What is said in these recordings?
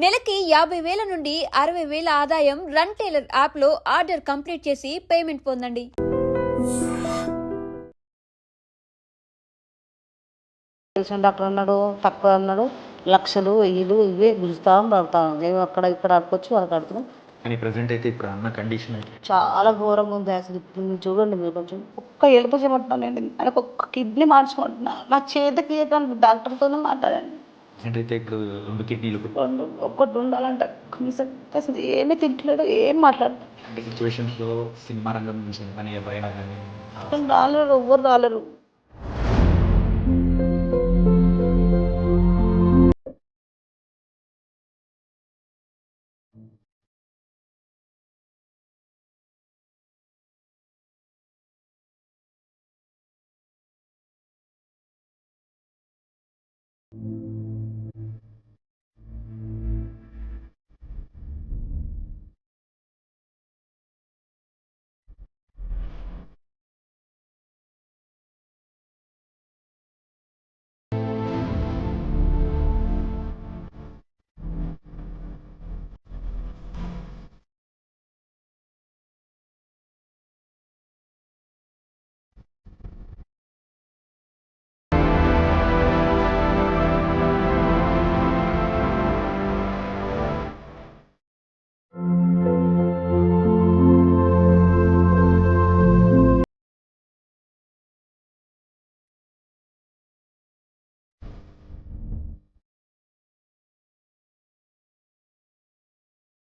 నెలకి 50,000 నుండి 60,000 ఆదాయం రన్ టైలర్ యాప్లో ఆర్డర్ కంప్లీట్ చేసి పేమెంట్ పొందండి. తెలిసిన డాక్టర్ అన్నాడు, తక్కువ అన్నాడు, లక్షలు ఇవే గుంజుతా పడతాను. మేము అక్కడ ఇక్కడ ఆడుకోవచ్చు వాళ్ళకి ఆడుతున్నాం. కానీ ప్రెసెంట్ అయితే ఇప్పుడు అన్న కండిషన్ అయితే చాలా ఘోరంగా ఉంది అసలు. ఇప్పుడు మీరు చూడండి, మీరు కొంచెం ఒక్క ఎలుపు చేయమంటున్నానండి, ఆయనకు ఒక్క కిడ్నీ మార్చుకుంటున్నా. నా చేతికి డాక్టర్తోనే మాట్లాడండి. ఏంటైతే ఇప్పుడు 2 కిడ్నీలు ఒక్కటి ఉండాలంట కనీసం. అసలు ఏమీ తింటలేడు, ఏం మాట్లాడు. అంటే సిచ్యువేషన్స్లో సినిమా రంగం నుంచి కానీ ఎవరైనా కానీ రాలేరు, ఎవ్వరు రాలేరు.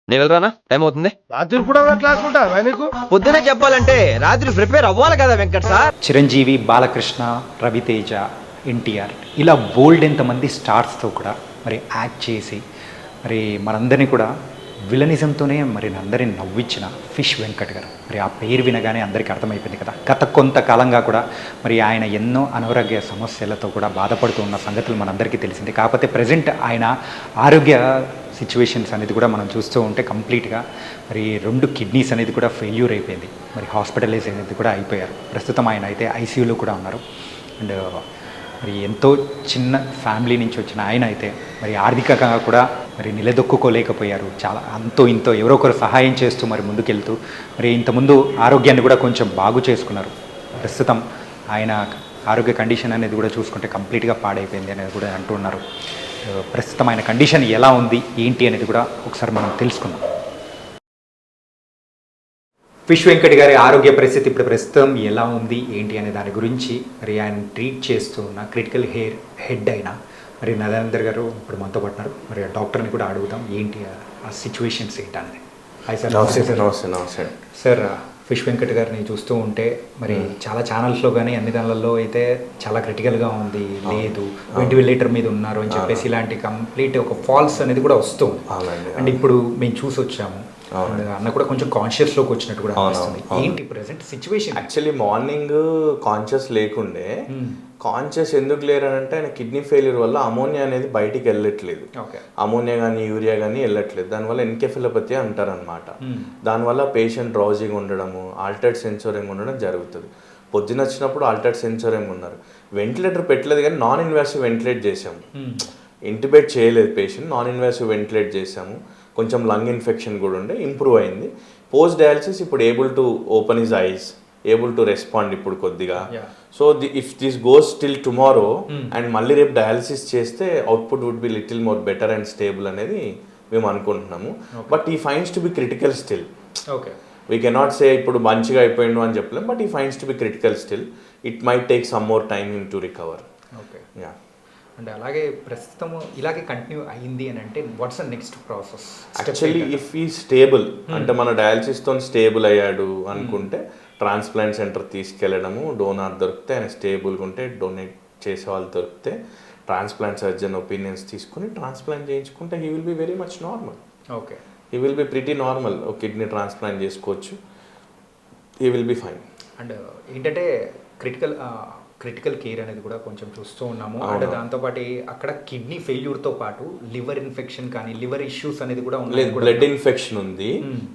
నేను వెళ్ళరానా? టైం అవుతుంది. రాత్రి కూడా క్లాసుకుంటా నీకు పొద్దునే చెప్పాలంటే రాత్రి ప్రిపేర్ అవ్వాలి కదా వెంకట్ సార్. చిరంజీవి, బాలకృష్ణ, రవితేజ, ఎన్టీఆర్ ఇలా బోల్డ్ ఎంతమంది స్టార్స్తో కూడా మరి యాక్ట్ చేసి మరి మనందరినీ కూడా విలనిజంతోనే మరి అందరిని నవ్వించిన ఫిష్ వెంకట్ గారు. మరి ఆ పేరు వినగానే అందరికీ అర్థమైపోయింది కదా. గత కొంతకాలంగా కూడా మరి ఆయన ఎన్నో అనారోగ్య సమస్యలతో కూడా బాధపడుతూ ఉన్న సంగతులు మనందరికీ తెలిసింది. కాకపోతే ప్రజెంట్ ఆయన ఆరోగ్య సిచ్యువేషన్స్ అనేది కూడా మనం చూస్తూ ఉంటే కంప్లీట్గా మరి 2 కిడ్నీస్ అనేది కూడా ఫెయిల్యూర్ అయిపోయింది. మరి హాస్పిటలైజ్ అనేది కూడా అయిపోయారు. ప్రస్తుతం ఆయన అయితే ఐసీయూలో కూడా ఉన్నారు. అండ్ మరి ఎంతో చిన్న ఫ్యామిలీ నుంచి వచ్చిన ఆయన అయితే మరి ఆర్థికంగా కూడా మరి నిలదొక్కుకోలేకపోయారు. చాలా అంతో ఇంతో ఎవరో ఒకరు సహాయం చేస్తూ మరి ముందుకెళ్తూ మరి ఇంతకుముందు ఆరోగ్యాన్ని కూడా కొంచెం బాగు చేసుకున్నారు. ప్రస్తుతం ఆయన ఆరోగ్య కండిషన్ అనేది కూడా చూసుకుంటే కంప్లీట్గా పాడైపోయింది అనేది కూడా అంటున్నారు. ప్రస్తుతం ఆయన కండిషన్ ఎలా ఉంది ఏంటి అనేది కూడా ఒకసారి మనం తెలుసుకుందాం. ఫిష్ వెంకట్ గారి ఆరోగ్య పరిస్థితి ఇప్పుడు ప్రస్తుతం ఎలా ఉంది ఏంటి అనే దాని గురించి మరి ఆయన ట్రీట్ చేస్తూ ఉన్న క్రిటికల్ హెడ్ అయిన మరి నరేందర్ గారు ఇప్పుడు మనతో పడుతున్నారు. మరి డాక్టర్ని కూడా అడుగుదాం ఏంటి ఆ సిచ్యువేషన్స్ ఏంటి అనేది. Hi sir. నమస్తే. సార్, ఫిష్ వెంకట్ గారిని చూస్తూ ఉంటే మరి చాలా ఛానల్స్లో కానీ అన్ని దానిలలో అయితే చాలా క్రిటికల్గా ఉంది, లేదు వెంటిలేటర్ మీద ఉన్నారు అని చెప్పేసి ఇలాంటి కంప్లీట్ ఒక ఫాల్స్ అనేది కూడా వస్తుంది. అండ్ ఇప్పుడు మేము చూసి వచ్చాము, అన్న కూడా కొంచెం కాన్షియస్లోకి వచ్చినట్టు కూడా అనిపిస్తుంది. ఏంటి present situation? Actually morning conscious లేకుండే, కాన్షియస్ ఎందుకు లేరనంటే ఆయన కిడ్నీ ఫెయిల్యూర్ వల్ల అమోనియా అనేది బయటికి వెళ్ళట్లేదు. అమోనియా కానీ యూరియా కానీ వెళ్ళట్లేదు. దానివల్ల ఎన్కెఫిలోపతి అంటారనమాట. దానివల్ల పేషెంట్ డ్రౌజింగ్ ఉండడము, ఆల్టర్డ్ సెన్సోరింగ్ ఉండడం జరుగుతుంది. పొద్దున వచ్చినప్పుడు ఆల్టర్డ్ సెన్సోరింగ్ ఉన్నారు. వెంటిలేటర్ పెట్టలేదు కానీ నాన్ ఇన్వాసివ్ వెంటిలేట్ చేసాము. ఇంటిబేట్ చేయలేదు పేషెంట్, నాన్ ఇన్వాసివ్ వెంటిలేట్ చేసాము. కొంచెం లంగ్ ఇన్ఫెక్షన్ కూడా ఉండే, ఇంప్రూవ్ అయింది. పోస్ట్ డయాలసిస్ ఇప్పుడు able to open his eyes, able to respond ఇప్పుడు కొద్దిగా. So if this goes till tomorrow and మళ్ళీ రేపు డయాలసిస్ చేస్తే output would be little more better and stable అనేది మేము అనుకుంటున్నాము. బట్ ఈ ఫైన్స్ to be critical still. We cannot say ఇప్పుడు మంచిగా అయిపోయిండు అని చెప్పలేం, బట్ ఈ ఫైన్స్ to be critical still. It might take some more time to recover. Yeah. అంటే అలాగే ప్రస్తుతం ఇలాగే కంటిన్యూ అయ్యింది అని అంటే what's the next process? Actually if ఈ స్టేబుల్ అంటే మన డయాలసిస్తో స్టేబుల్ అయ్యాడు అనుకుంటే ట్రాన్స్ప్లాంట్ సెంటర్ తీసుకెళ్ళడము, డోనార్ దొరికితే ఆయన స్టేబుల్గా ఉంటే డొనేట్ చేసే వాళ్ళు దొరికితే ట్రాన్స్ప్లాంట్ సర్జన్ ఒపీనియన్స్ తీసుకుని ట్రాన్స్ప్లాంట్ చేయించుకుంటే he will be very much normal. He will be pretty normal. ఒక కిడ్నీ ట్రాన్స్ప్లాంట్ చేసుకోవచ్చు, he will be fine. And ఏంటంటే క్రిటికల్ కేర్ అనేది కూడా కొంచెం చూస్తూ ఉన్నాము. అంటే దాంతోపాటు అక్కడ కిడ్నీ ఫెయిల్యూర్తో పాటు లివర్ ఇన్ఫెక్షన్ కానీ లివర్ ఇష్యూస్ అనేది కూడా లేదు. బ్లడ్ ఇన్ఫెక్షన్ ఉంది,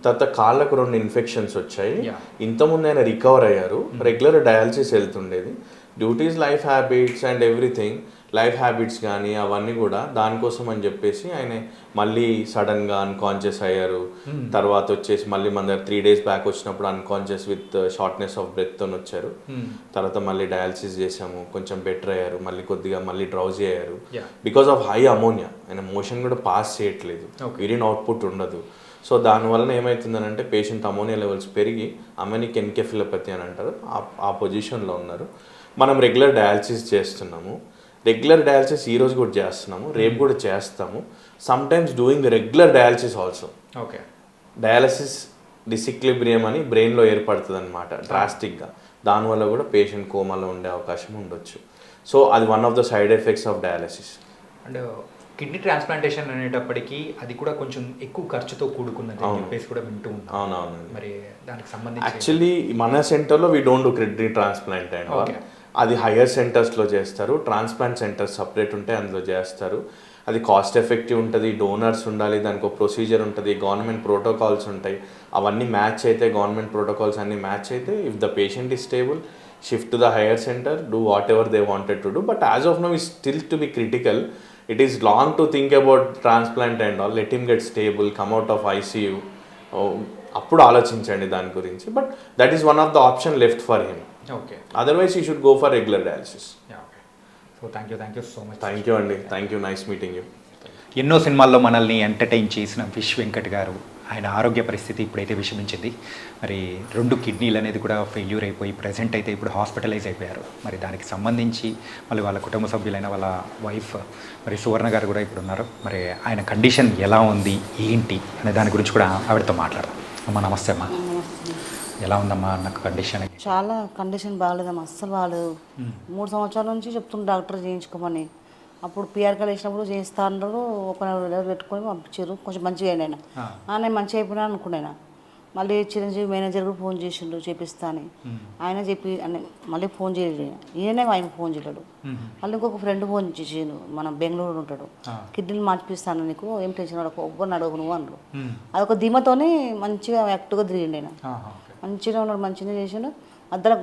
తర్వాత కాళ్ళకు 2 ఇన్ఫెక్షన్స్ వచ్చాయి. ఇంతకుముందు ఆయన రికవర్ అయ్యారు. రెగ్యులర్ డయాలసిస్ వెళ్తుండేది. Duties, life habits and everything life habits కానీ అవన్నీ కూడా దానికోసం అని చెప్పేసి ఆయన మళ్ళీ సడన్గా అన్కాన్షియస్ అయ్యారు. తర్వాత వచ్చేసి మళ్ళీ మన దగ్గర 3 days బ్యాక్ వచ్చినప్పుడు అన్కాన్షియస్ విత్ షార్ట్నెస్ ఆఫ్ బ్రెత్తో వచ్చారు. తర్వాత మళ్ళీ డయాలసిస్ చేసాము, కొంచెం బెటర్ అయ్యారు, మళ్ళీ కొద్దిగా మళ్ళీ డ్రౌజీ అయ్యారు బికాస్ ఆఫ్ హై అమోనియా. ఆయన మోషన్ కూడా పాస్ చేయట్లేదు, యూరిన్ అవుట్పుట్ ఉండదు. సో దానివల్ల ఏమవుతుందని పేషెంట్ అమోనియా లెవెల్స్ పెరిగి అమెనిక్ ఎన్కెఫిలోపతి అని అంటారు, ఆ పొజిషన్లో ఉన్నారు. మనం రెగ్యులర్ డయాలసిస్ చేస్తున్నాము. రెగ్యులర్ డయాలసిస్ ఈరోజు కూడా చేస్తున్నాము, రేపు కూడా చేస్తాము. Sometimes doing regular dialysis also. Okay, dialysis disequilibrium అని బ్రెయిన్లో ఏర్పడుతుంది అనమాట డ్రాస్టిక్గా. దానివల్ల కూడా పేషెంట్ కోమాలో ఉండే అవకాశం ఉండొచ్చు. సో అది one of the side effects of dialysis. And kidney transplantation అనేటప్పటికీ అది కూడా కొంచెం ఎక్కువ ఖర్చుతో కూడుకున్నది అని చెప్పేసి కూడా వింటూ ఉన్నాం. అవునవును. మరి దానికి సంబంధించి యాక్చువల్లీ మన సెంటర్లో we don't do kidney transplant and అది హయ్యర్ సెంటర్స్లో చేస్తారు. ట్రాన్స్ప్లాంట్ సెంటర్స్ సపరేట్ ఉంటాయి, అందులో చేస్తారు. అది కాస్ట్ ఎఫెక్టివ్ ఉంటుంది, డోనర్స్ ఉండాలి, దానికి ఒక ప్రొసీజర్ ఉంటుంది, గవర్నమెంట్ ప్రోటోకాల్స్ ఉంటాయి. అవన్నీ మ్యాచ్ అయితే, గవర్నమెంట్ ప్రోటోకాల్స్ అన్నీ మ్యాచ్ అయితే, if the patient is stable, shift to the higher centre, do what ever they wanted to do. But as of now is still to be critical. It is long to think about transplant and all. Let him get stable, come out of ICU. అప్పుడు ఆలోచించండి దాని గురించి. But that is one of the option left for him. Okay, otherwise you should go for regular dialysis. Okay. So thank you so much. Thank you అండి, thank you, nice meeting you. ఎన్నో సినిమాల్లో మనల్ని entertain చేసిన wish Venkat గారు, ఆయన ఆరోగ్య పరిస్థితి ఇప్పుడైతే విషమించింది. మరి 2 కిడ్నీలు అనేది కూడా ఫెయిల్యూర్ అయిపోయి ప్రజెంట్ అయితే ఇప్పుడు హాస్పిటలైజ్ అయిపోయారు. మరి దానికి సంబంధించి మళ్ళీ వాళ్ళ కుటుంబ సభ్యులైన వాళ్ళ వైఫ్ మరి సువర్ణ గారు కూడా ఇప్పుడు ఉన్నారు. మరి ఆయన కండిషన్ ఎలా ఉంది ఏంటి అనే దాని గురించి కూడా ఆవిడతో మాట్లాడదాం. అమ్మ నమస్తే అమ్మా, ఎలా ఉందమ్మా నాకు కండిషన్? చాలా కండిషన్ బాగాలేదమ్మా, అస్సలు బాగాలేదు. 3 సంవత్సరాల నుంచి చెప్తున్నా డాక్టర్ చేయించుకోమని. అప్పుడు పిఆర్కలు వేసినప్పుడు చేస్తా అన్నారు, ఒక నెల పెట్టుకొని పంపించారు. కొంచెం మంచిగా అయినా నేను మంచిగా అయిపోయినా అనుకున్నాను. మళ్ళీ చిరంజీవి మేనేజర్ కూడా ఫోన్ చేసిండు చేపిస్తా అని. ఆయన చెప్పి మళ్ళీ ఫోన్ చేయలేదు, ఈయనే ఆయన ఫోన్ చేయలేడు. మళ్ళీ ఇంకొక ఫ్రెండ్ ఫోన్ చేసాను, మన బెంగళూరు ఉంటాడు, కిడ్నీలు మార్పిస్తాను, నీకు ఏం టెన్షన్ అడగకు, ఎవ్వరిని అడగకు నువ్వు అన్నారు. అదొక ధీమతోనే మంచిగా యాక్టివ్గా తిరిగిండు ఆయన. మంచిగా ఉన్నాడు, మంచిగా చేసాడు. మధ్యలో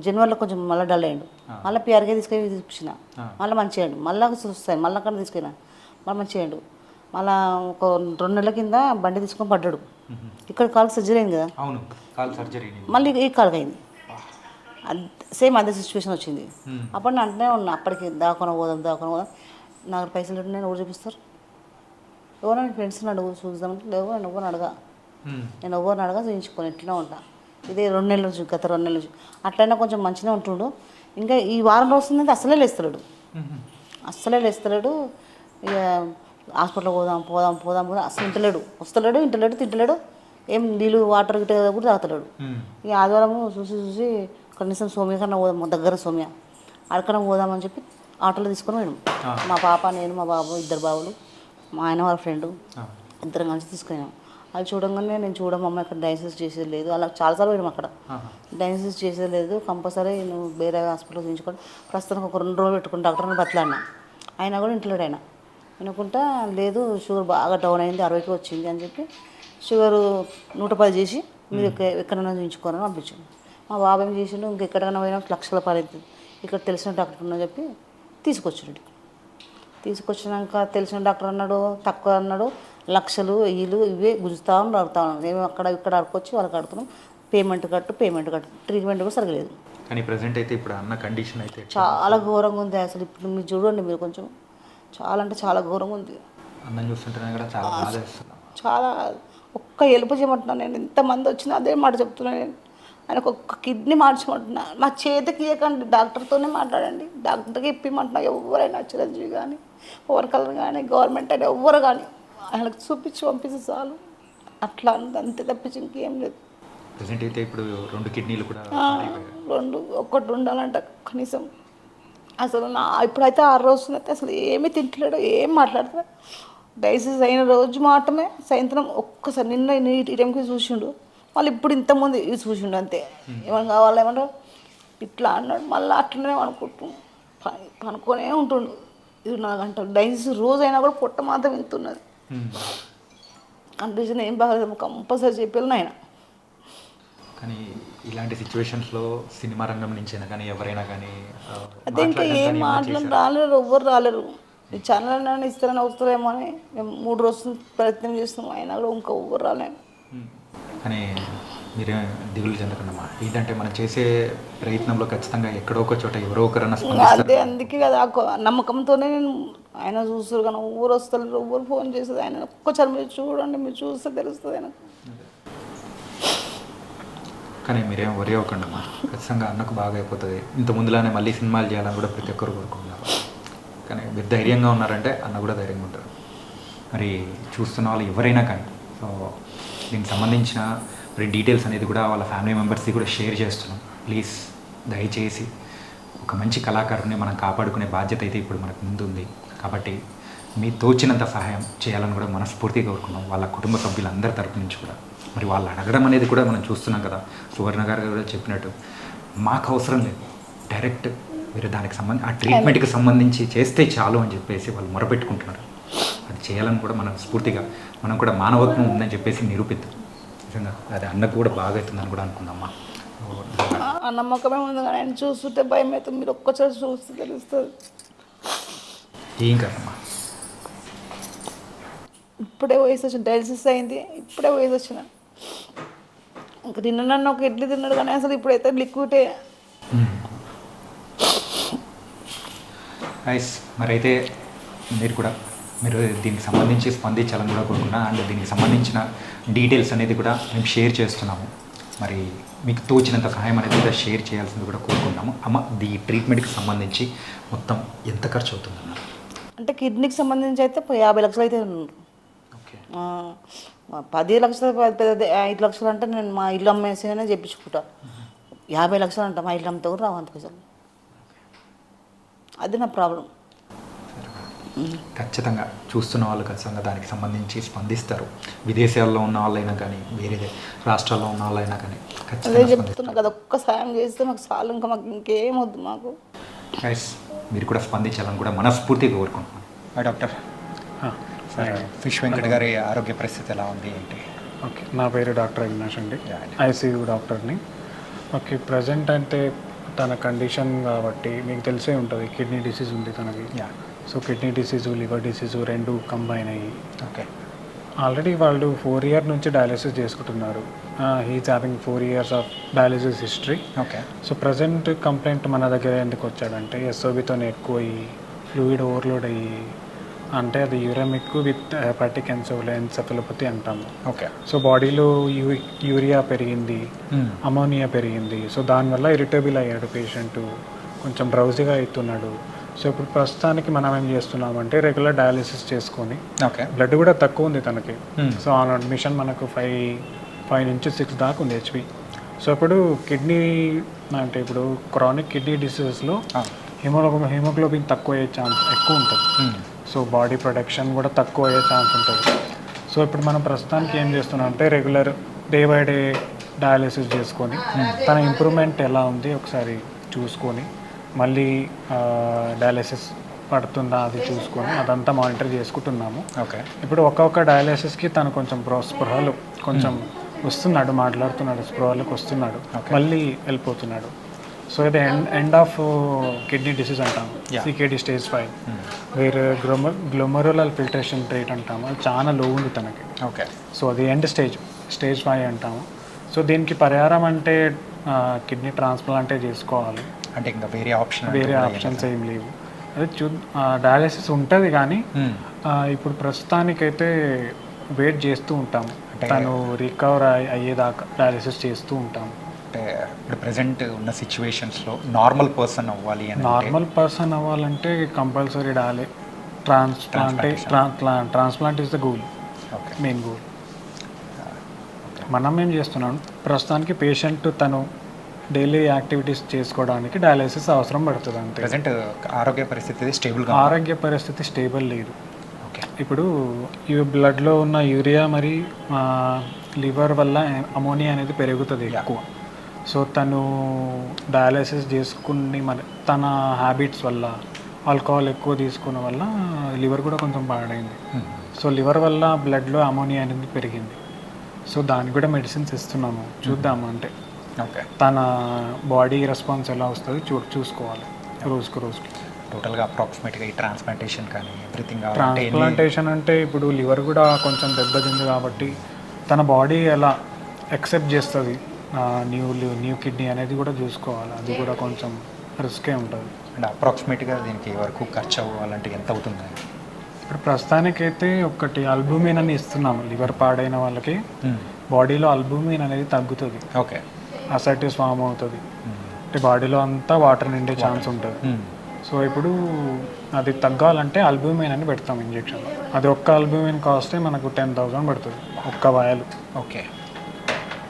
జనవరిలో కొంచెం మళ్ళీ డల్ అయ్యాడు. మళ్ళీ పిఆర్కే తీసుకెళ్ళి చూపించిన, మళ్ళీ మంచిగా అయ్యాడు. మళ్ళీ చూస్తాను, మళ్ళీ అక్కడ తీసుకెళ్ళినా, మళ్ళీ మంచిగా అయ్యాడు. మళ్ళీ ఒక 2 నెలల కింద బండి తీసుకొని పడ్డాడు. ఇక్కడ కాలు సర్జరీ అయింది కదా, అవును, కాలు సర్జరీ మళ్ళీ ఈ కాలుకి అయింది. సేమ్ అదే సిచ్యువేషన్ వచ్చింది. అప్పుడు నేను అంటూనే ఉన్నా, అప్పటికి దాకా పోదాం. నాకు పైసలు ఉంటే నేను ఎవరు చూపిస్తారు, ఎవరో నేను ఫ్రెండ్స్ని అడుగు చూద్దామంటే లేవు, నేను ఎవరిని అడగా, చూపించుకొని ఎట్లా ఉంటా. ఇదే 2 నెలల నుంచి, గత 2 నెలల నుంచి అట్లయినా కొంచెం మంచిగా ఉంటుండు. ఇంకా ఈ వారం రోజుందంటే అసలే లేస్తలేడు. ఇక హాస్పిటల్ పోదాం అసలు ఇంటలేడు, తింటలేడు. ఏం నీళ్ళు వాటర్ గిట్ట కూడా తాగుతలేడు. ఇక ఆదివారం చూసి కనీసం సోమ్య కన్నా పోదాం, మా దగ్గర సోమ్య అక్కడికన్నా పోదామని చెప్పి ఆటోలో తీసుకొని పోయాం. మా పాప, నేను, మా బాబు, 2 బాబులు, మా ఆయన వాళ్ళ ఫ్రెండు, ఇద్దరం కలిసి తీసుకున్నాం. అది చూడంగానే నేను చూడమమ్మ ఇక్కడ డయాలసిస్ చేసేది లేదు, అలా చాలాసార్లు పోయినాం. అక్కడ డయాలసిస్ చేసేది లేదు, కంపల్సరీ నువ్వు వేరే హాస్పిటల్ చూపించుకోండి, ప్రస్తుతానికి ఒక 2 రోజులు పెట్టుకుని డాక్టర్ని బతలాడినా. అయినా కూడా ఇంట్లో ఆయన వినుకుంటా లేదు, షుగర్ బాగా డౌన్ అయింది, 60కి వచ్చింది అని చెప్పి షుగర్ 110 చేసి మీరు ఎక్కడైనా చూపించుకోవాలని పంపించాను. మా బాబు ఏం చేసిండు, ఇంకెక్కడికైనా పోయినా లక్షల పాలవుతుంది, ఇక్కడ తెలిసిన డాక్టర్ ఉన్నా చెప్పి తీసుకొచ్చినాక తెలిసిన డాక్టర్ అన్నాడు, తక్కువ అన్నాడు, లక్షలు వెయ్యిలు ఇవే గుంజుతా ఉన్నాను. మేము ఇక్కడ అడుకొచ్చి వాళ్ళకి అడుగుతున్నాం, పేమెంట్ కట్టు. ట్రీట్మెంట్ కూడా సరిగలేదు. కానీ ప్రజెంట్ అయితే ఇప్పుడు అన్న కండిషన్ అయితే చాలా ఘోరంగా ఉంది. అసలు ఇప్పుడు మీరు చూడండి, మీరు కొంచెం చాలా అంటే చాలా ఘోరంగా ఉంది. అన్నం చూస్తుంటేనే కూడా చాలా బాధ వేస్తుంది. చాలా ఒక్క ఎలుపు చేయమంటున్నాను నేను, ఎంతమంది వచ్చినా అదే మాట చెప్తున్నాను నేను. ఆయనకు ఒక్క కిడ్నీ మార్చమంటున్నా, మా చేతికి ఇవ్వకండి, డాక్టర్తోనే మాట్లాడండి, డాక్టర్కి ఇప్పిమంటున్నా. ఎవరైనా చిరంజీవి కానీ, ఓవర్కలర్ కానీ, గవర్నమెంట్ అయినా ఎవ్వరు కానీ ఆయనకు చూపించి పంపిస్తే చాలు. అట్లా అంతే తప్పించి ఇంకేం లేదు. ప్రజెంట్ అయితే ఇప్పుడు 2 కిడ్నీలు కూడా ఒక్కటి ఉండాలంట కనీసం. అసలు ఇప్పుడైతే 6 రోజులు అయితే అసలు ఏమీ తింటలేడు, ఏం మాట్లాడతాడు. డయాలసిస్ అయిన రోజు మాత్రమే సాయంత్రం ఒక్కసారి నిన్న ఈ టైంకి చూసిండు, మళ్ళీ ఇప్పుడు ఇంతకుముందు ఇది చూసిండు అంతే. ఏమైనా కావాలి ఏమన్నా ఇట్లా అన్నాడు, మళ్ళీ అట్లనే పనుకొనే ఉంటుండు 24 గంటలు. డయాలసిస్ రోజు అయినా కూడా పొట్ట మాత్రం వింటున్నది. కండిషన్ ఏం బాగాలేదు, కంపల్సరీ చెప్పాను ఆయన. కానీ ఇలాంటి సిచ్యువేషన్స్లో సినిమా రంగం నుంచైనా కానీ ఎవరైనా కానీ అదే ఇంకా ఏం మాటలు రాలేరు, ఎవ్వరు రాలేరు. ఈ ఛానల్ అయినా ఇస్తారని వస్తారేమో అని మేము 3 రోజులు ప్రయత్నం చేస్తున్నాం, అయినా కూడా ఇంకా ఎవ్వరు రాలేము. కానీ మీరే దిగులు చెందకుండా ఏంటంటే మనం చేసే ప్రయత్నంలో ఖచ్చితంగా ఎక్కడో ఒక చోట ఎవరో ఒకరన్నా అదే అందుకే కదా ఆ నమ్మకంతోనే నేను ఆయన చూస్తారు కానీ ఊరు వస్తారు, ఎవ్వరు ఫోన్ చేస్తుంది. ఆయన ఒక్కసారి మీరు చూడండి, మీరు చూస్తే తెలుస్తుంది ఆయన. కానీ మీరేం వరి అవ్వకండమ్మా, ఖచ్చితంగా అన్నకు బాగా అయిపోతుంది. ఇంత ముందులానే మళ్ళీ సినిమాలు చేయాలని కూడా ప్రతి ఒక్కరు కోరుకుంటున్నారు. కానీ మీరు ధైర్యంగా ఉన్నారంటే అన్న కూడా ధైర్యంగా ఉంటారు. మరి చూస్తున్న వాళ్ళు ఎవరైనా కానీ సో దీనికి సంబంధించిన మరి డీటెయిల్స్ అనేది కూడా వాళ్ళ ఫ్యామిలీ మెంబర్స్కి కూడా షేర్ చేస్తున్నాం. ప్లీజ్ దయచేసి ఒక మంచి కళాకారుని మనం కాపాడుకునే బాధ్యత అయితే ఇప్పుడు మనకు ముందుంది. కాబట్టి మీ తోచినంత సహాయం చేయాలని కూడా మనస్ఫూర్తిగా కోరుకున్నాం వాళ్ళ కుటుంబ సభ్యులందరి తరపు నుంచి కూడా. మరి వాళ్ళు అడగడం అనేది కూడా మనం చూస్తున్నాం కదా, సువర్ణ గారు కూడా చెప్పినట్టు మాకు అవసరం లేదు, డైరెక్ట్ మీరు దానికి ఆ ట్రీట్మెంట్కి సంబంధించి చేస్తే చాలు అని చెప్పేసి వాళ్ళు మొరపెట్టుకుంటున్నారు. అది చేయాలని కూడా మనం స్ఫూర్తిగా మనం కూడా మానవత్వం ఉందని చెప్పేసి నిరూపిద్దాం. నిజంగా అది అన్నకు కూడా బాగా అవుతుందని కూడా అనుకుందామా. ఆ నమ్మకమే ఉంది కానీ ఆయన చూస్తుంటే భయం అవుతుంది. మీరు ఒక్కసారి చూస్తే తెలుస్తుంది. ఏం కదమ్మా, ఇప్పుడే వయసు వచ్చిన, డయాలసిస్ అయింది, ఇప్పుడే వయసు వచ్చిన. ఇంకా నిన్న నన్ను ఒక ఇడ్లీ తిన్నాడు కానీ అసలు ఇప్పుడైతే లిక్విడే. నైస్. మరి అయితే మీరు దీనికి సంబంధించి స్పందించాలని కూడా కోరుకున్నా. అండ్ దీనికి సంబంధించిన డీటెయిల్స్ అనేది కూడా మేము షేర్ చేస్తున్నాము. మరి మీకు తోచినంత సహాయం అనేది కూడా షేర్ చేయాల్సింది కూడా కోరుకుంటున్నాము. అమ్మ ఈ ట్రీట్మెంట్కి సంబంధించి మొత్తం ఎంత ఖర్చు అవుతుందన్న? అంటే కిడ్నీకి సంబంధించి అయితే 50 లక్షలు అయితే ఉన్నారు. ఓకే. 10 లక్షలు 5 లక్షలు అంటే నేను మా ఇల్లు అమ్మేసేనే చెప్పించుకుంటా. 50 లక్షలు అంట మా ఇల్లు అమ్మితే కూడా రావంత పైసలు. అది నా ప్రాబ్లం. ఖచ్చితంగా చూస్తున్న వాళ్ళు ఖచ్చితంగా దానికి సంబంధించి స్పందిస్తారు. విదేశాల్లో ఉన్న వాళ్ళైనా కానీ వేరే రాష్ట్రాల్లో ఉన్న వాళ్ళైనా కానీ అదే ఖచ్చితంగా చెప్తున్నా కదా, ఒక్క సాయం చేస్తే మాకు చాలు, ఇంకా మాకు ఇంకేం వద్దు మాకు. గైస్ మీరు కూడా స్పందించాలని కూడా మనస్ఫూర్తిగా కోరుకుంటున్నాను. డాక్టర్ ఫిష్ వెంకట్ గారి ఆరోగ్య పరిస్థితి ఎలా ఉంది ఏంటి? ఓకే, నా పేరు డాక్టర్ అవినాష్ అండి, ఐసీయూ డాక్టర్ని. ఓకే, ప్రజెంట్ అంటే తన కండిషన్ కాబట్టి మీకు తెలిసే ఉంటుంది, కిడ్నీ డిసీజ్ ఉంది తనకి. So kidney disease, liver disease 2 combine అయ్యి ఓకే ఆల్రెడీ వాళ్ళు 4 years నుంచి డయాలిసిస్ చేసుకుంటున్నారు. He's having 4 years of dialysis history. Okay. So present complaint మన దగ్గర ఎందుకు వచ్చాడంటే ఎస్ఓబితో ఎక్కువ అయ్యి ఫ్లూయిడ్ ఓవర్లోడ్ అయ్యి, అంటే అది యూరమిక్ విత్ హెపాటిక్ ఎన్సెఫలోపతి అంటాము. ఓకే. సో బాడీలో యూరియా పెరిగింది, అమోనియా పెరిగింది. సో దానివల్ల ఇరిటబుల్ అయ్యాడు పేషెంట్, కొంచెం డ్రౌజీగా అవుతున్నాడు. సో ఇప్పుడు ప్రస్తుతానికి మనం ఏం చేస్తున్నామంటే రెగ్యులర్ డయాలిసిస్ చేసుకొని, ఓకే, బ్లడ్ కూడా తక్కువ ఉంది తనకి. సో ఆన్ అడ్మిషన్ మనకు 5 నుంచి 6 దాకా ఉంది హెచ్పి. సో ఇప్పుడు కిడ్నీ అంటే ఇప్పుడు క్రానిక్ కిడ్నీ డిసీజెస్లో హిమోగ్లోబిన్ తక్కువ అయ్యే ఛాన్స్ ఎక్కువ ఉంటుంది. సో బాడీ ప్రొడక్షన్ కూడా తక్కువ అయ్యే ఛాన్స్ ఉంటుంది. సో ఇప్పుడు మనం ప్రస్తుతానికి ఏం చేస్తున్నాం అంటే regular day by day dialysis చేసుకొని తన ఇంప్రూవ్మెంట్ ఎలా ఉంది ఒకసారి చూసుకొని, మళ్ళీ డయాలిసిస్ పడుతుందా అది చూసుకొని అదంతా మానిటర్ చేసుకుంటున్నాము. ఓకే. ఇప్పుడు ఒక్కొక్క డయాలిసిస్కి తను కొంచెం స్పృహలు కొంచెం వస్తున్నాడు, మాట్లాడుతున్నాడు, స్పృహలకు వస్తున్నాడు, మళ్ళీ వెళ్ళిపోతున్నాడు. సో ఇది ఎండ్ ఆఫ్ కిడ్నీ డిసీజ్ అంటాము, సికేడి స్టేజ్ 5. వేరే గ్లోమరులర్ ఫిల్టరేషన్ రేట్ అంటాము, అది చాలా లో ఉంది తనకి. ఓకే. సో అది ఎండ్ స్టేజ్ 5 అంటాము. సో దీనికి పరిహారం అంటే కిడ్నీ ట్రాన్స్ప్లాంటే చేసుకోవాలి, అంటే ఇంకా వేరే ఆప్షన్స్ ఏం లేవు. అదే డయాలిసిస్ ఉంటుంది కానీ ఇప్పుడు ప్రస్తుతానికైతే వెయిట్ చేస్తూ ఉంటాము, తను రికవర్ అయ్యేదాకా డయాలిసిస్ చేస్తూ ఉంటాము. అంటే ఇప్పుడు ప్రజెంట్ ఉన్న సిచ్యువేషన్స్లో నార్మల్ పర్సన్ అవ్వాలంటే compulsory transplant is the goal, main goal. మనం ఏం చేస్తున్నాం ప్రస్తుతానికి పేషెంట్ తను డైలీ యాక్టివిటీస్ చేసుకోవడానికి డయాలిసిస్ అవసరం పడుతుంది అంతే. ప్రజెంట్ ఆరోగ్య పరిస్థితి స్టేబుల్ లేదు. ఓకే. ఇప్పుడు ఈ బ్లడ్లో ఉన్న యూరియా మరి లివర్ వల్ల అమోనియా అనేది పెరుగుతుంది ఎక్కువ. సో తను డయాలిసిస్ చేసుకుని మరి తన హ్యాబిట్స్ వల్ల ఆల్కహాల్ ఎక్కువ తీసుకున్న వల్ల లివర్ కూడా కొంచెం పాడైంది. సో లివర్ వల్ల బ్లడ్లో అమోనియా అనేది పెరిగింది. సో దానికి కూడా మెడిసిన్స్ ఇస్తున్నాము, చూద్దాము అంటే ఓకే. తన బాడీ రెస్పాన్స్ ఎలా వస్తుంది చూసుకోవాలి రోజుకు రోజుకి. టోటల్గా అప్రాక్సిమేట్గా ఈ ట్రాన్స్ప్లాంటేషన్ కానీ ఎవ్రీథింగ్ ట్రాన్స్ప్లాంటేషన్ అంటే ఇప్పుడు లివర్ కూడా కొంచెం దెబ్బతింది కాబట్టి తన బాడీ ఎలా యాక్సెప్ట్ చేస్తుంది న్యూ కిడ్నీ అనేది కూడా చూసుకోవాలి. అది కూడా కొంచెం రిస్కే ఉంటుంది. అండ్ అప్రాక్సిమేట్గా దీనికి వరకు ఖర్చు అవ్వాలంటే ఎంత అవుతుంది? ఇప్పుడు ప్రస్తుతానికైతే ఒకటి అల్బుమిన్ అని ఇస్తున్నాము. లివర్ పాడైన వాళ్ళకి బాడీలో అల్బుమిన్ అనేది తగ్గుతుంది. ఓకే. అసైటిస్ ఫామ్ అవుతుంది. అంటే బాడీలో అంతా వాటర్ నిండే ఛాన్స్ ఉంటుంది. సో ఇప్పుడు అది తగ్గాలంటే అల్బుమిన్ అని పెడతాం ఇంజెక్షన్. అది ఒక్క అల్బుమిన్ కాస్టే మనకు 10,000 పడుతుంది ఒక్క వాయలు. ఓకే.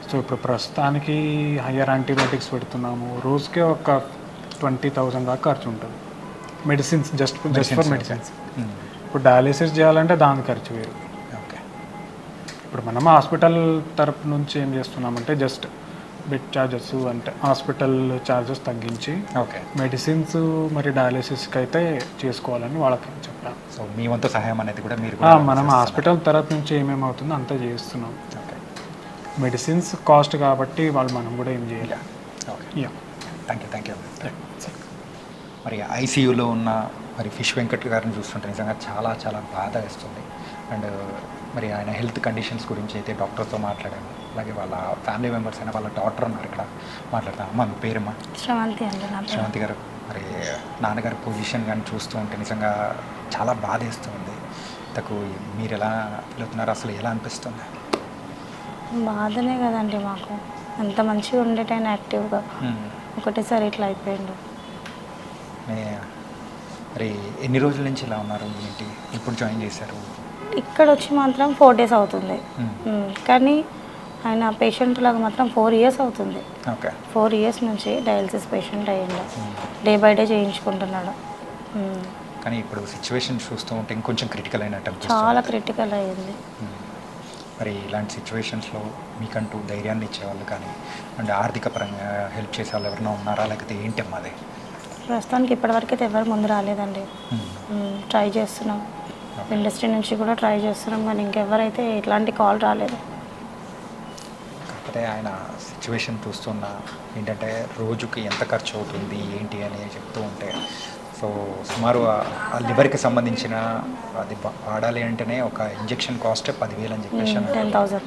సో ఇప్పుడు ప్రస్తుతానికి హయ్యర్ యాంటీబయాటిక్స్ పెడుతున్నాము. రోజుకే ఒక 20,000 దాకా ఖర్చు ఉంటుంది. Medicines just for medicines. ఇప్పుడు డయాలిసిస్ చేయాలంటే దాని ఖర్చు వేరు. ఓకే. ఇప్పుడు మనం హాస్పిటల్ తరపు నుంచి ఏం చేస్తున్నామంటే జస్ట్ బెడ్ ఛార్జెస్ అంటే హాస్పిటల్ ఛార్జెస్ తగ్గించి ఓకే. మెడిసిన్స్ మరి డయాలిసిస్కి అయితే చేసుకోవాలని వాళ్ళకి చెప్పాను. సో మీ వంతు సహాయం అనేది కూడా మీరు మనం హాస్పిటల్ తరపు నుంచి ఏమేమి అవుతుందో అంతా చేస్తున్నాం. ఓకే. మెడిసిన్స్ కాస్ట్ కాబట్టి వాళ్ళు మనం కూడా ఏం చేయాలి. ఓకే. Yeah, thank you. మరి ఐసీయూలో ఉన్న మరి ఫిష్ వెంకట్ గారిని చూస్తుంటే నిజంగా చాలా చాలా బాధ వేస్తుంది. అండ్ మరి ఆయన హెల్త్ కండిషన్స్ గురించి అయితే డాక్టర్తో మాట్లాడాను. అలాగే వాళ్ళ ఫ్యామిలీ మెంబర్స్ అయినా వాళ్ళ డాక్టర్ ఉన్నారు ఇక్కడ మాట్లాడతాను. అమ్మ మీ పేరమ్మా? శ్రవంతి అండి. శ్రవంతి గారు, మరి నాన్నగారి పొజిషన్ కానీ చూస్తూ ఉంటే నిజంగా చాలా బాధ వేస్తుంది. ఇంతకు మీరు ఎలా ఫీల్ అవుతున్నారు? అసలు ఎలా అనిపిస్తుంది? బాధనే కదండి మాకు. అంత మంచిగా ఉండేటైనా యాక్టివ్గా ఒకటేసారి ఇట్లా అయిపోయిండు. మరి ఎన్ని రోజుల నుంచి ఇలా ఉన్నారు? ఏంటి ఇప్పుడు జాయిన్ చేశారు? ఇక్కడ వచ్చి మాత్రం 4 days అవుతుంది. కానీ ఆయన పేషెంట్ లాగా మాత్రం 4 years అవుతుంది. ఓకే. 4 years నుంచి డయాలసిస్ పేషెంట్ అయ్యిండు. డే బై డే చేయించుకుంటున్నాడు. కానీ ఇప్పుడు సిచ్యువేషన్ చూస్తూ ఉంటే ఇంకొంచెం క్రిటికల్ అయినట్టు చాలా క్రిటికల్ అయ్యింది. మరి ఇలాంటి సిచ్యువేషన్స్లో మీకంటూ ధైర్యాన్ని ఇచ్చేవాళ్ళు కానీ అండ్ ఆర్థిక పరంగా హెల్ప్ చేసే వాళ్ళు ఎవరైనా ఉన్నారా, లేకపోతే ఏంటి అమ్మది? ప్రస్తుతానికి ఇప్పటివరకు అయితే ఎవరు ముందు రాలేదండి. ట్రై చేస్తున్నాం, ఇండస్ట్రీ నుంచి కూడా ట్రై చేస్తున్నాం, కానీ ఇంకెవరైతే ఇట్లాంటి కాల్ రాలేదు. కాకపోతే ఆయన సిచ్యువేషన్ చూస్తున్నా ఏంటంటే రోజుకి ఎంత ఖర్చు అవుతుంది ఏంటి అని చెప్తూ ఉంటే, సో సుమారు ఆ లివర్కి సంబంధించిన అది వాడాలి అంటేనే ఒక ఇంజెక్షన్ కాస్టే 10,000 అని చెప్పేసి 10,000.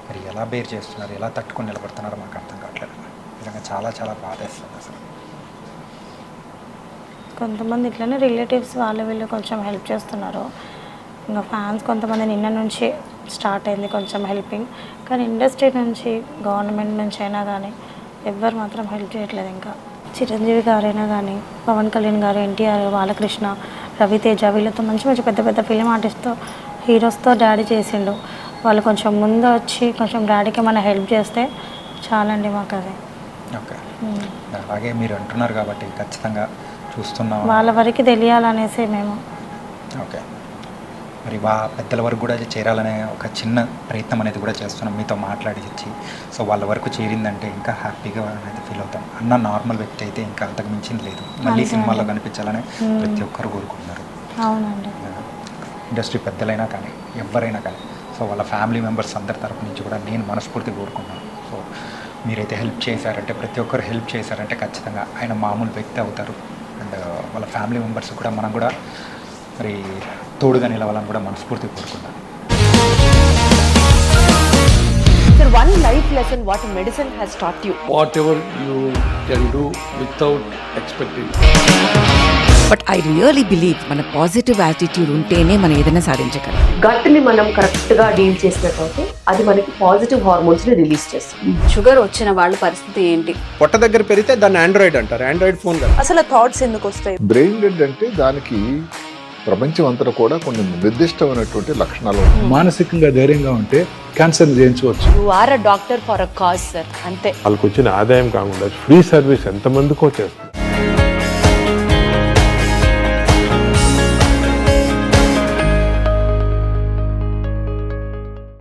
మరి ఎలా బేర్ చేస్తున్నారు, ఎలా తట్టుకొని నిలబడుతున్నారో మాకు అర్థం కావట్లేదు. నిజంగా చాలా చాలా బాధేస్తుంది అసలు. కొంతమంది ఇట్లనే రిలేటివ్స్ వాళ్ళు వీళ్ళు కొంచెం హెల్ప్ చేస్తున్నారు. ఇంకా ఫ్యాన్స్ కొంతమంది నిన్న నుంచి స్టార్ట్ అయింది కొంచెం హెల్పింగ్. కానీ ఇండస్ట్రీ నుంచి గవర్నమెంట్ నుంచి అయినా కానీ ఎవ్వరు మాత్రం హెల్ప్ చేయట్లేదు. ఇంకా చిరంజీవి గారైనా కానీ, పవన్ కళ్యాణ్ గారు, ఎన్టీఆర్, బాలకృష్ణ, రవితేజ వీళ్ళతో మంచి మంచి పెద్ద పెద్ద ఫిలిం ఆర్టిస్ట్తో హీరోస్తో డాడీ చేసిండు. వాళ్ళు కొంచెం ముందు వచ్చి కొంచెం డాడీకి ఏమైనా హెల్ప్ చేస్తే చాలండి మాకు అది. ఓకే. అలాగే మీరు అంటున్నారు కాబట్టి ఖచ్చితంగా చూస్తున్నాం, వాళ్ళ వరకు తెలియాలనేసి మేము. ఓకే. మరి పెద్దల వరకు కూడా చేరాలనే ఒక చిన్న ప్రయత్నం అనేది కూడా చేస్తున్నాం మీతో మాట్లాడించి. సో వాళ్ళ వరకు చేరిందంటే ఇంకా హ్యాపీగా అనేది ఫీల్ అవుతాం. అన్న నార్మల్ వ్యక్తి అయితే ఇంకా అంతకు మించింది లేదు. మళ్ళీ సినిమాలో కనిపించాలని ప్రతి ఒక్కరు కోరుకుంటున్నారు. అవునండి. ఇండస్ట్రీ పెద్దలైనా కానీ ఎవరైనా కానీ సో వాళ్ళ ఫ్యామిలీ మెంబర్స్ అందరి తరపు నుంచి కూడా నేను మనస్ఫూర్తిగా కోరుకున్నాను. సో మీరైతే హెల్ప్ చేశారంటే, ప్రతి ఒక్కరు హెల్ప్ చేశారంటే ఖచ్చితంగా ఆయన మామూలు వ్యక్తి అవుతారు. అండ్ వాళ్ళ ఫ్యామిలీ మెంబర్స్ కూడా మనం కూడా మరి తోడుగా నిలవాలని కూడా మనస్ఫూర్తిగా కోరుకున్నాను. Sir, one life lesson what medicine has taught you. Whatever you can do without expecting. But I really believe మన పాజిటివ్ యాటిట్యూడ్ ఉంటేనే మనం ఏదైనా సాధించగలం. గట్ ని మనం కరెక్ట్ గా డీల్ చేసినట్లయితే అది మనకి పాజిటివ్ హార్మోన్స్ ని రిలీజ్ చేస్తుంది. షుగర్ వచ్చిన వాళ్ళ పరిస్థితి ఏంటి? పొట్ట దగ్గర పెరిగితే దాన్ని ఆండ్రాయిడ్ అంటారు, ఆండ్రాయిడ్ ఫోన్ కదా. అసలు థాట్స్ ఎందుకు వస్తాయి? బ్రెయిన్ డెడ్ అంటే దానికి ప్రపంచం అంతా కూడా కొన్ని నిర్దిష్టమైనటువంటి లక్షణాలు. మానసికంగా ధైర్యంగా ఉంటే క్యాన్సర్ జయించవచ్చు. You are a doctor for a cause, sir. అంతే. వాళ్ళకి వచ్చిన ఆదాయం కాకుండా ఫ్రీ సర్వీస్ ఎంతమందికో చేస్తుంది.